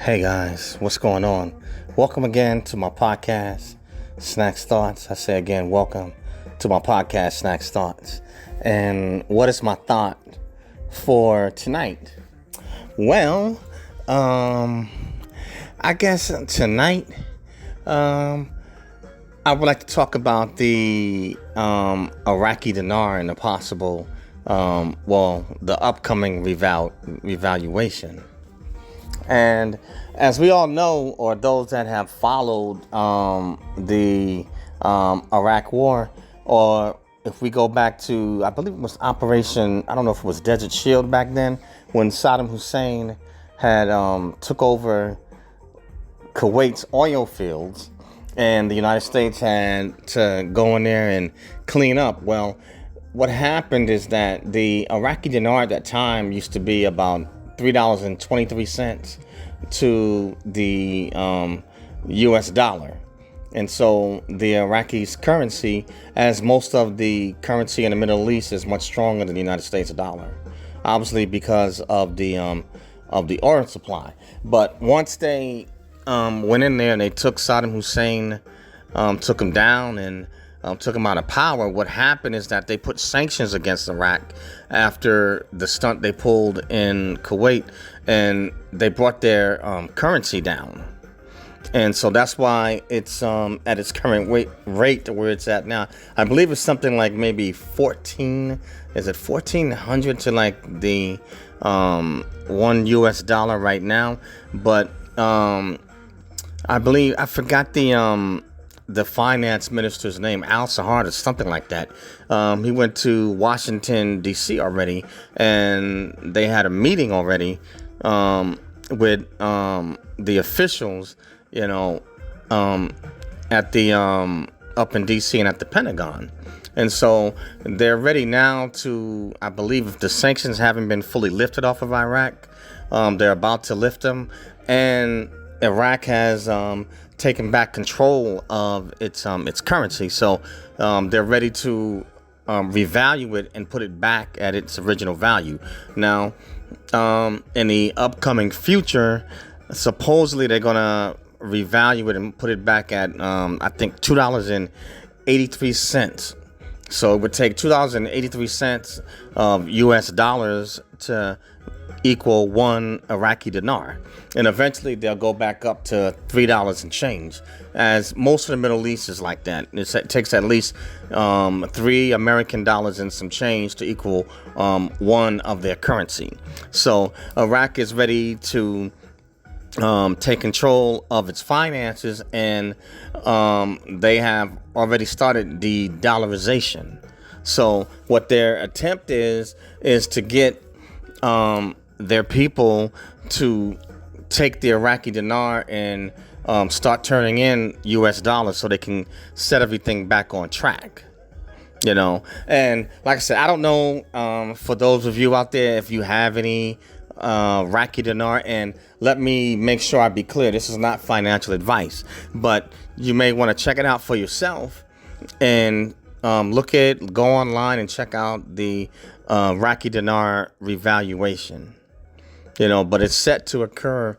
Hey guys, what's going on? Welcome again to my podcast, Snacks Thoughts. I say again, welcome to my podcast, Snacks Thoughts. And what is my thought for tonight? Well, I guess tonight, I would like to talk about the Iraqi Dinar and the possible, the upcoming revaluation. And as we all know, or those that have followed the Iraq War, or if we go back to, I believe it was Operation, I don't know if it was Desert Shield back then, when Saddam Hussein had took over Kuwait's oil fields, and the United States had to go in there and clean up. Well, what happened is that the Iraqi dinar at that time used to be about $3.23 to the US dollar. And so the Iraqi's currency, as most of the currency in the Middle East, is much stronger than the United States dollar, obviously because of the oil supply. But once they went in there and they took Saddam Hussein, took him down and took him out of power, what happened is that they put sanctions against Iraq after the stunt they pulled in Kuwait, and they brought their currency down. And so that's why it's at its current rate to where it's at now. I believe it's something like maybe 1400 to like the $1 US right now. But I believe, I forgot the finance minister's name, Al Sahar or something like that. He went to Washington, D.C. already, and they had a meeting already with the officials, at the up in D.C. and at the Pentagon. And so they're ready now to, I believe, if the sanctions haven't been fully lifted off of Iraq, they're about to lift them. And Iraq has taken back control of its currency. So they're ready to revalue it and put it back at its original value. Now, in the upcoming future, supposedly they're going to revalue it and put it back at, I think, $2.83. So it would take $2.83 of US dollars to equal one Iraqi dinar. And eventually they'll go back up to $3 and change, as most of the Middle East is like that. It takes at least $3 American and some change to equal one of their currency. So Iraq is ready to take control of its finances, and they have already started the dollarization. So what their attempt is to get their people to take the Iraqi dinar and start turning in US dollars so they can set everything back on track. And like I said, I don't know, for those of you out there, if you have any Iraqi dinar, and let me make sure I be clear, this is not financial advice, but you may want to check it out for yourself and go online and check out the Iraqi dinar revaluation. But it's set to occur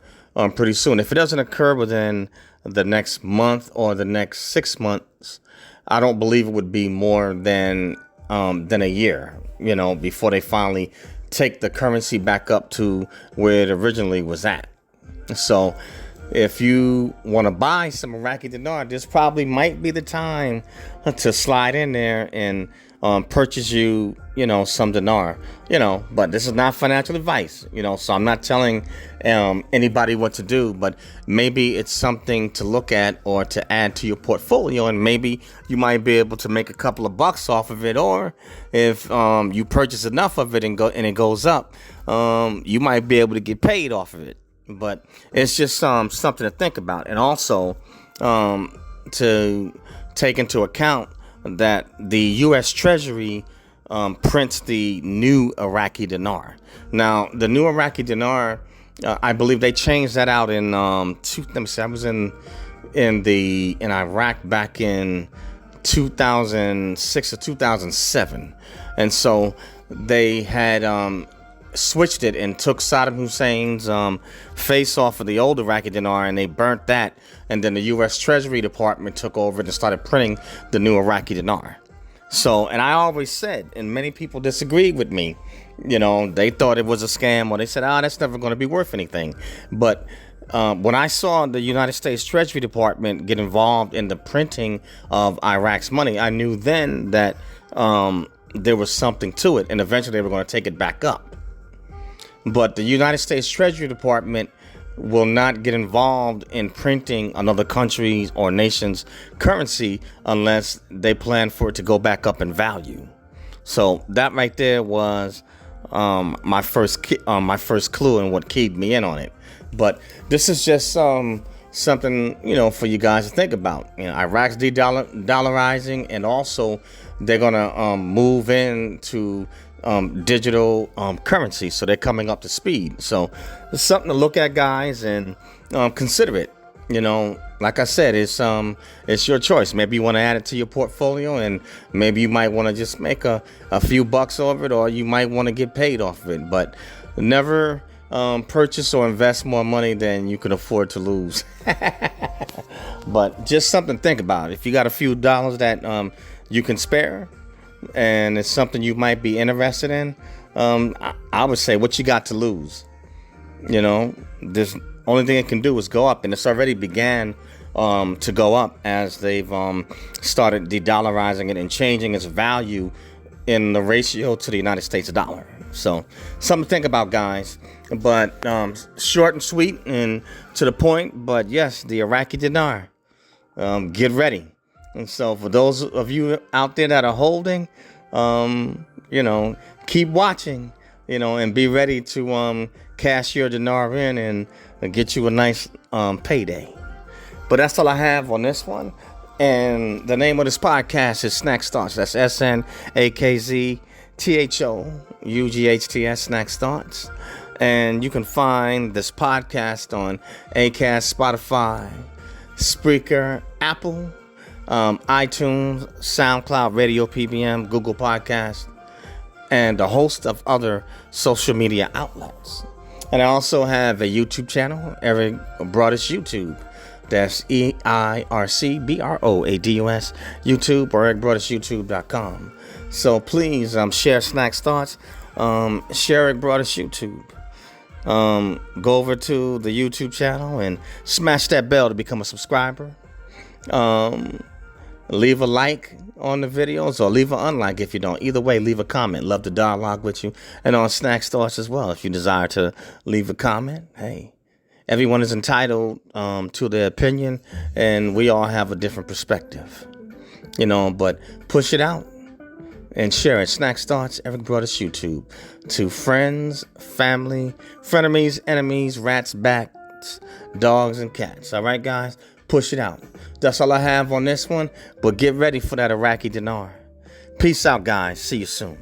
pretty soon. If it doesn't occur within the next month or the next 6 months, I don't believe it would be more than a year, before they finally take the currency back up to where it originally was at. So if you want to buy some Iraqi dinar, this probably might be the time to slide in there and purchase you some dinar, but this is not financial advice, so I'm not telling anybody what to do, but maybe it's something to look at or to add to your portfolio, and maybe you might be able to make a couple of bucks off of it, or if you purchase enough of it and it goes up, you might be able to get paid off of it. But it's just something to think about, and also to take into account that the U.S. Treasury prints the new Iraqi dinar. Now, the new Iraqi dinar, I believe they changed that out in I was in Iraq back in 2006 or 2007, and so they had switched it and took Saddam Hussein's face off of the old Iraqi dinar, and they burnt that. And then the U.S. Treasury Department took over and started printing the new Iraqi dinar. So, and I always said, and many people disagreed with me, they thought it was a scam, or they said, that's never going to be worth anything. But when I saw the United States Treasury Department get involved in the printing of Iraq's money, I knew then that there was something to it, and eventually they were going to take it back up. But the United States Treasury Department will not get involved in printing another country's or nation's currency unless they plan for it to go back up in value. So that right there was my first clue and what keyed me in on it. But this is just something for you guys to think about. Iraq's de-dollarizing, and also they're gonna move into digital currency, so they're coming up to speed. So it's something to look at, guys, and consider it. Like I said, it's your choice. Maybe you want to add it to your portfolio, and maybe you might want to just make a few bucks over it, or you might want to get paid off of it. But never purchase or invest more money than you can afford to lose. But just something to think about. If you got a few dollars that you can spare, and it's something you might be interested in, I would say, what you got to lose? This only thing it can do is go up, and it's already began to go up as they've started de-dollarizing it and changing its value in the ratio to the United States dollar. So something to think about, guys. But short and sweet and to the point. But yes, the Iraqi dinar. Get ready. And so for those of you out there that are holding, keep watching, and be ready to cash your dinar in and get you a nice payday. But that's all I have on this one. And the name of this podcast is Snack Thoughts. That's SNAKZTHOUGHTS, Snack Thoughts. And you can find this podcast on Acast, Spotify, Spreaker, Apple, iTunes, SoundCloud, Radio PBM, Google Podcast, and a host of other social media outlets. And I also have a YouTube channel, Eric Broadus YouTube. That's EIRCBROADUS YouTube, or ericbroadusyoutube.com. So please share Snack Thoughts. Share Eric Broadus YouTube. Go over to the YouTube channel and smash that bell to become a subscriber. Leave a like on the videos, or leave an unlike if you don't. Either way, leave a comment. Love to dialogue with you. And on Snack Thoughts as well, if you desire to leave a comment. Hey, everyone is entitled to their opinion, and we all have a different perspective. But push it out and share it. Snack Thoughts, Eric Broadus YouTube. To friends, family, frenemies, enemies, rats, bats, dogs, and cats. All right, guys? Push it out. That's all I have on this one. But get ready for that Iraqi dinar. Peace out, guys. See you soon.